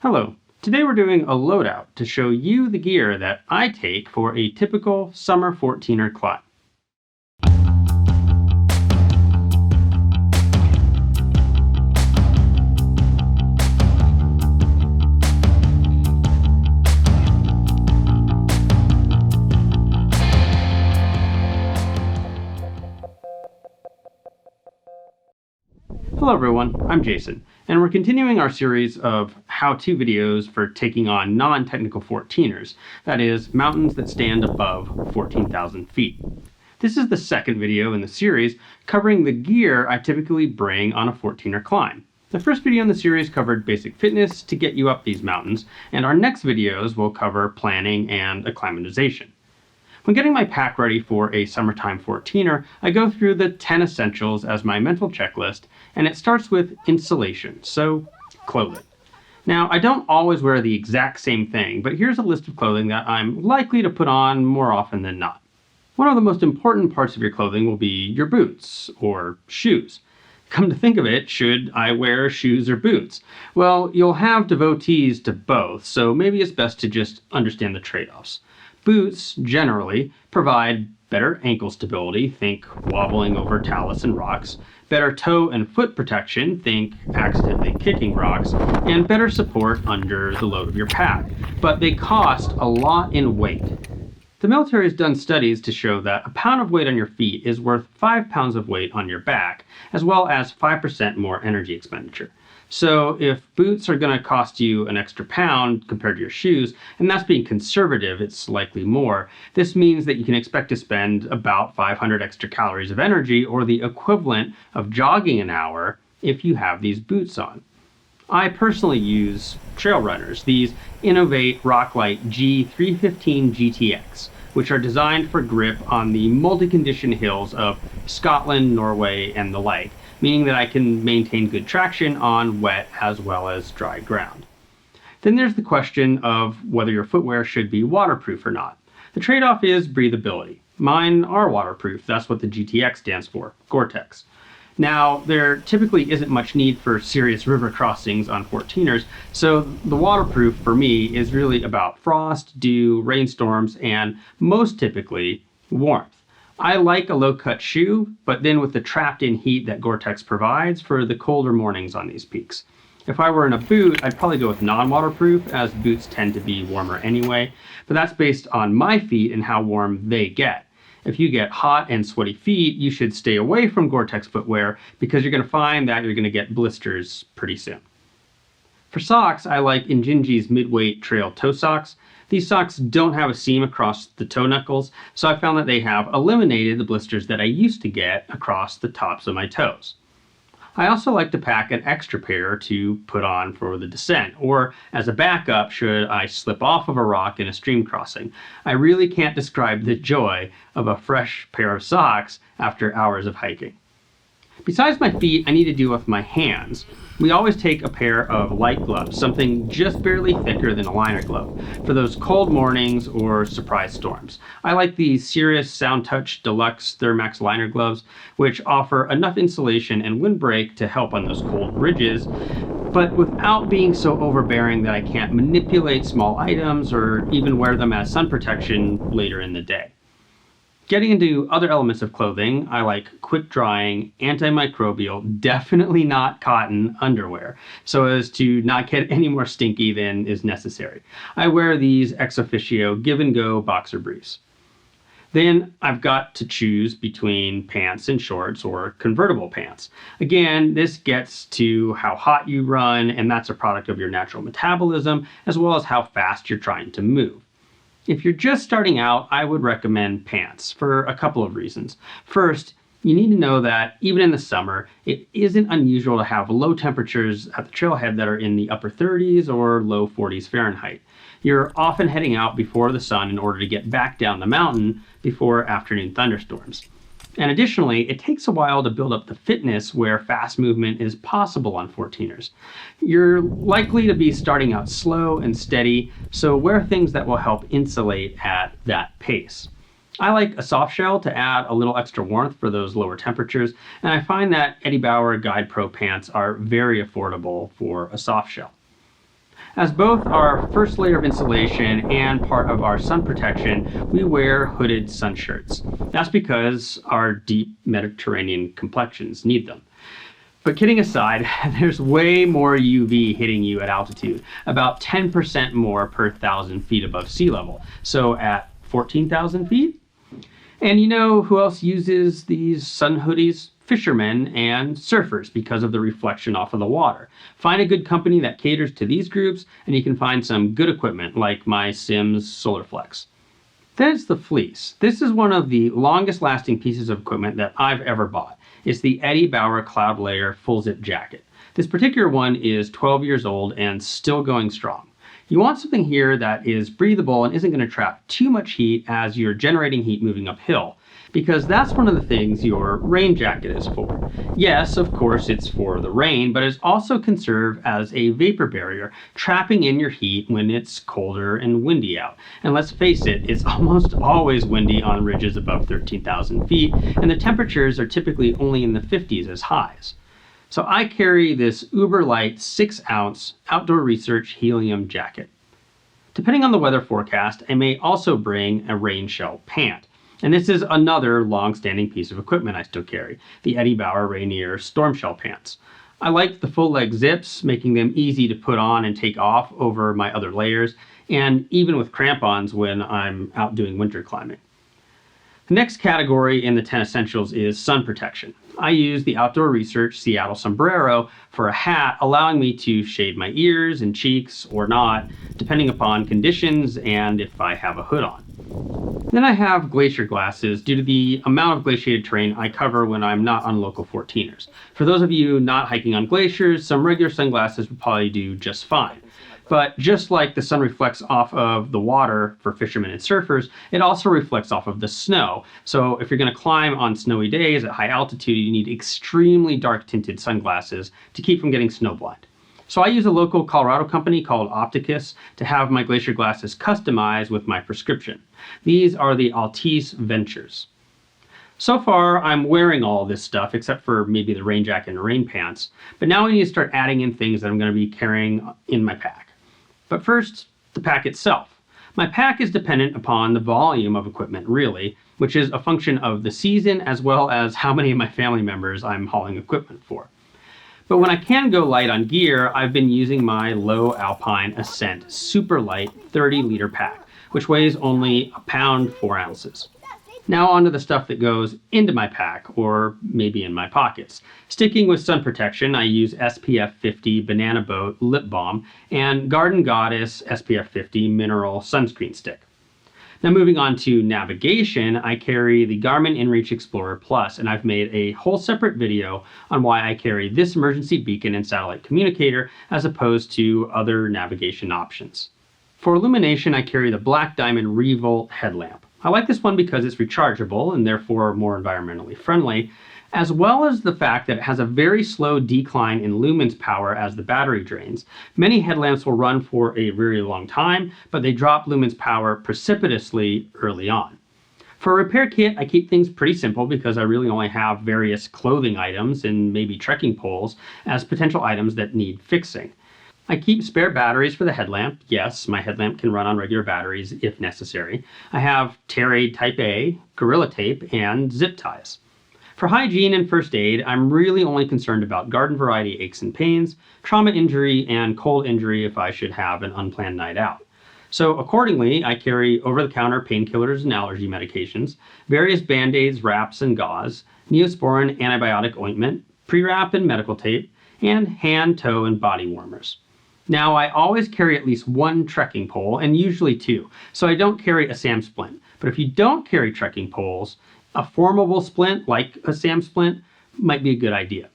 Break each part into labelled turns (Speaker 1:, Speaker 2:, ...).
Speaker 1: Hello, today we're doing a loadout to show you the gear that I take for a typical summer 14er climb. Hello everyone, I'm Jason, and we're continuing our series of how-to videos for taking on non-technical 14ers, that is, mountains that stand above 14,000 feet. This is the second video in the series covering the gear I typically bring on a 14er climb. The first video in the series covered basic fitness to get you up these mountains, and our next videos will cover planning and acclimatization. When getting my pack ready for a summertime 14er, I go through the 10 essentials as my mental checklist, and it starts with insulation, so clothing. Now, I don't always wear the exact same thing, but here's a list of clothing that I'm likely to put on more often than not. One of the most important parts of your clothing will be your boots, or shoes. Come to think of it, should I wear shoes or boots? Well, you'll have devotees to both, so maybe it's best to just understand the trade-offs. Boots, generally, provide better ankle stability, think wobbling over talus and rocks, better toe and foot protection, think accidentally kicking rocks, and better support under the load of your pack. But they cost a lot in weight. The military has done studies to show that a pound of weight on your feet is worth 5 pounds of weight on your back, as well as 5% more energy expenditure. So if boots are going to cost you an extra pound compared to your shoes, and that's being conservative, it's likely more, this means that you can expect to spend about 500 extra calories of energy, or the equivalent of jogging an hour, if you have these boots on. I personally use trail runners, these Innovate Rocklite G315 GTX, which are designed for grip on the multi-condition hills of Scotland, Norway, and the like, meaning that I can maintain good traction on wet as well as dry ground. Then there's the question of whether your footwear should be waterproof or not. The trade-off is breathability. Mine are waterproof, that's what the GTX stands for, Gore-Tex. Now, there typically isn't much need for serious river crossings on 14ers, so the waterproof for me is really about frost, dew, rainstorms, and most typically, warmth. I like a low-cut shoe, but then with the trapped-in heat that Gore-Tex provides for the colder mornings on these peaks. If I were in a boot, I'd probably go with non-waterproof, as boots tend to be warmer anyway, but that's based on my feet and how warm they get. If you get hot and sweaty feet, you should stay away from Gore-Tex footwear because you're going to find that you're going to get blisters pretty soon. For socks, I like Injinji's mid-weight trail toe socks. These socks don't have a seam across the toe knuckles, so I found that they have eliminated the blisters that I used to get across the tops of my toes. I also like to pack an extra pair to put on for the descent, or as a backup should I slip off of a rock in a stream crossing. I really can't describe the joy of a fresh pair of socks after hours of hiking. Besides my feet, I need to deal with my hands. We always take a pair of light gloves, something just barely thicker than a liner glove, for those cold mornings or surprise storms. I like the Cirrus SoundTouch Deluxe Thermax liner gloves, which offer enough insulation and windbreak to help on those cold ridges, but without being so overbearing that I can't manipulate small items or even wear them as sun protection later in the day. Getting into other elements of clothing, I like quick-drying, antimicrobial, definitely not cotton underwear, so as to not get any more stinky than is necessary. I wear these ex officio give-and-go boxer briefs. Then I've got to choose between pants and shorts or convertible pants. Again, this gets to how hot you run, and that's a product of your natural metabolism, as well as how fast you're trying to move. If you're just starting out, I would recommend pants for a couple of reasons. First, you need to know that even in the summer, it isn't unusual to have low temperatures at the trailhead that are in the upper 30s or low 40s Fahrenheit. You're often heading out before the sun in order to get back down the mountain before afternoon thunderstorms. And additionally, it takes a while to build up the fitness where fast movement is possible on 14ers. You're likely to be starting out slow and steady, so wear things that will help insulate at that pace. I like a soft shell to add a little extra warmth for those lower temperatures, and I find that Eddie Bauer Guide Pro pants are very affordable for a soft shell. As both our first layer of insulation and part of our sun protection, we wear hooded sun shirts. That's because our deep Mediterranean complexions need them. But kidding aside, there's way more UV hitting you at altitude, about 10% more per 1,000 feet above sea level. So at 14,000 feet? And you know who else uses these sun hoodies? Fishermen and surfers, because of the reflection off of the water. Find a good company that caters to these groups, and you can find some good equipment like my Sims SolarFlex. Then it's the fleece. This is one of the longest lasting pieces of equipment that I've ever bought. It's the Eddie Bauer Cloud Layer Full Zip Jacket. This particular one is 12 years old and still going strong. You want something here that is breathable and isn't going to trap too much heat as you're generating heat moving uphill, because that's one of the things your rain jacket is for. Yes, of course it's for the rain, but it also can serve as a vapor barrier, trapping in your heat when it's colder and windy out. And let's face it, it's almost always windy on ridges above 13,000 feet, and the temperatures are typically only in the 50s as highs. So I carry this uber light 6-ounce Outdoor Research helium jacket. Depending on the weather forecast, I may also bring a rain shell pant. And this is another long-standing piece of equipment I still carry, the Eddie Bauer Rainier Storm Shell pants. I like the full leg zips, making them easy to put on and take off over my other layers, and even with crampons when I'm out doing winter climbing. The next category in the 10 essentials is sun protection. I use the Outdoor Research Seattle Sombrero for a hat, allowing me to shade my ears and cheeks or not, depending upon conditions and if I have a hood on. Then I have glacier glasses due to the amount of glaciated terrain I cover when I'm not on local 14ers. For those of you not hiking on glaciers, some regular sunglasses would probably do just fine. But just like the sun reflects off of the water for fishermen and surfers, it also reflects off of the snow. So if you're going to climb on snowy days at high altitude, you need extremely dark tinted sunglasses to keep from getting snowblind. So I use a local Colorado company called Opticus to have my glacier glasses customized with my prescription. These are the Altice Ventures. So far, I'm wearing all this stuff except for maybe the rain jacket and rain pants, but now we need to start adding in things that I'm going to be carrying in my pack. But first, the pack itself. My pack is dependent upon the volume of equipment, really, which is a function of the season as well as how many of my family members I'm hauling equipment for. But when I can go light on gear, I've been using my Low Alpine Ascent super light 30-liter pack, which weighs only a pound 4 ounces. Now onto the stuff that goes into my pack, or maybe in my pockets. Sticking with sun protection, I use SPF 50 Banana Boat Lip Balm and Garden Goddess SPF 50 Mineral Sunscreen Stick. Now moving on to navigation, I carry the Garmin InReach Explorer Plus, and I've made a whole separate video on why I carry this emergency beacon and satellite communicator as opposed to other navigation options. For illumination, I carry the Black Diamond Revolt headlamp. I like this one because it's rechargeable and therefore more environmentally friendly, as well as the fact that it has a very slow decline in lumens power as the battery drains. Many headlamps will run for a very long time, but they drop lumens power precipitously early on. For a repair kit, I keep things pretty simple because I really only have various clothing items and maybe trekking poles as potential items that need fixing. I keep spare batteries for the headlamp. Yes, my headlamp can run on regular batteries if necessary. I have Tear-Aid Type A, Gorilla Tape, and zip ties. For hygiene and first aid, I'm really only concerned about garden variety aches and pains, trauma injury, and cold injury if I should have an unplanned night out. So accordingly, I carry over-the-counter painkillers and allergy medications, various Band-Aids, wraps, and gauze, Neosporin antibiotic ointment, pre-wrap and medical tape, and hand, toe, and body warmers. Now, I always carry at least one trekking pole, and usually two, so I don't carry a SAM splint. But if you don't carry trekking poles, a formable splint, like a SAM splint, might be a good idea.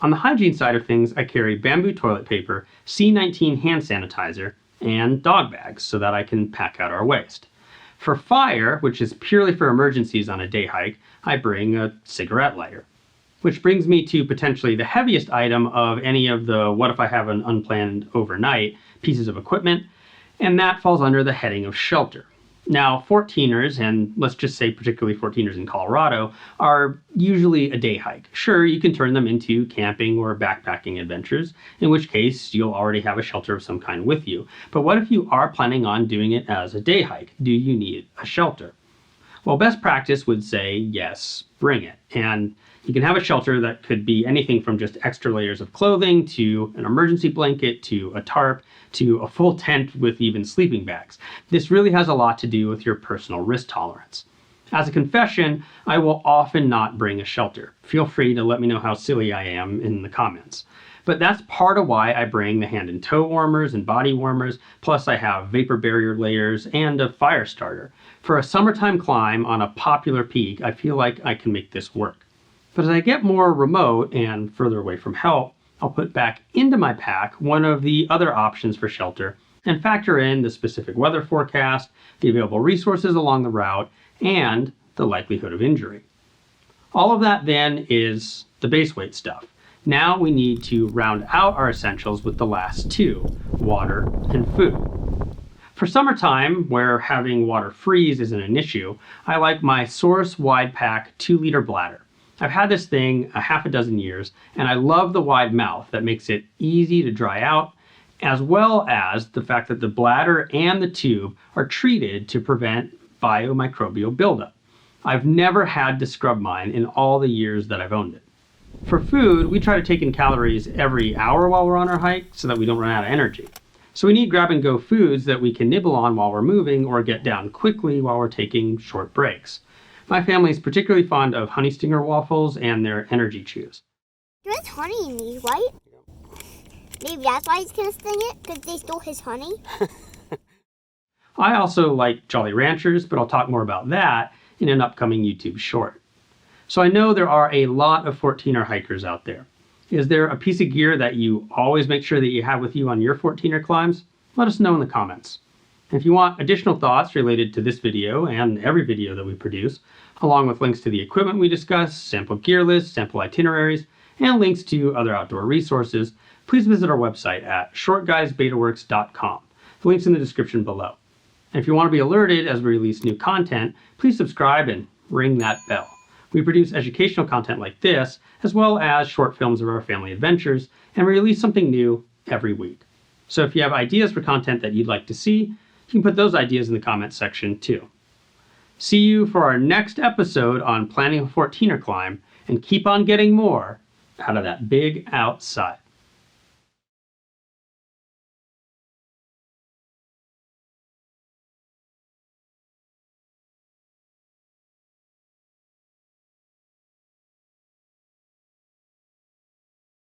Speaker 1: On the hygiene side of things, I carry bamboo toilet paper, C19 hand sanitizer, and dog bags so that I can pack out our waste. For fire, which is purely for emergencies on a day hike, I bring a cigarette lighter. Which brings me to potentially the heaviest item of any of the what if I have an unplanned overnight pieces of equipment, and that falls under the heading of shelter. Now, 14ers, and let's just say particularly 14ers in Colorado, are usually a day hike. Sure, you can turn them into camping or backpacking adventures, in which case you'll already have a shelter of some kind with you. But what if you are planning on doing it as a day hike? Do you need a shelter? Well, best practice would say, yes, bring it. And you can have a shelter that could be anything from just extra layers of clothing to an emergency blanket to a tarp to a full tent with even sleeping bags. This really has a lot to do with your personal risk tolerance. As a confession, I will often not bring a shelter. Feel free to let me know how silly I am in the comments. But that's part of why I bring the hand and toe warmers and body warmers, plus I have vapor barrier layers and a fire starter. For a summertime climb on a popular peak, I feel like I can make this work. But as I get more remote and further away from help, I'll put back into my pack one of the other options for shelter and factor in the specific weather forecast, the available resources along the route, and the likelihood of injury. All of that then is the base weight stuff. Now we need to round out our essentials with the last two, water and food. For summertime, where having water freeze isn't an issue, I like my Source Wide Pack 2-liter bladder. I've had this thing a half a dozen years, and I love the wide mouth that makes it easy to dry out, as well as the fact that the bladder and the tube are treated to prevent biomicrobial buildup. I've never had to scrub mine in all the years that I've owned it. For food, we try to take in calories every hour while we're on our hike so that we don't run out of energy. So we need grab-and-go foods that we can nibble on while we're moving or get down quickly while we're taking short breaks. My family is particularly fond of honey stinger waffles and their energy chews.
Speaker 2: There's honey in these, right? Maybe that's why he's gonna sting it, because they stole his honey.
Speaker 1: I also like Jolly Ranchers, but I'll talk more about that in an upcoming YouTube short. So I know there are a lot of 14er hikers out there. Is there a piece of gear that you always make sure that you have with you on your 14er climbs? Let us know in the comments. And if you want additional thoughts related to this video and every video that we produce, along with links to the equipment we discuss, sample gear lists, sample itineraries, and links to other outdoor resources, please visit our website at shortguysbetaworks.com. The link's in the description below. And if you want to be alerted as we release new content, please subscribe and ring that bell. We produce educational content like this, as well as short films of our family adventures, and we release something new every week. So if you have ideas for content that you'd like to see, you can put those ideas in the comments section too. See you for our next episode on planning a 14er climb, and keep on getting more out of that big outside.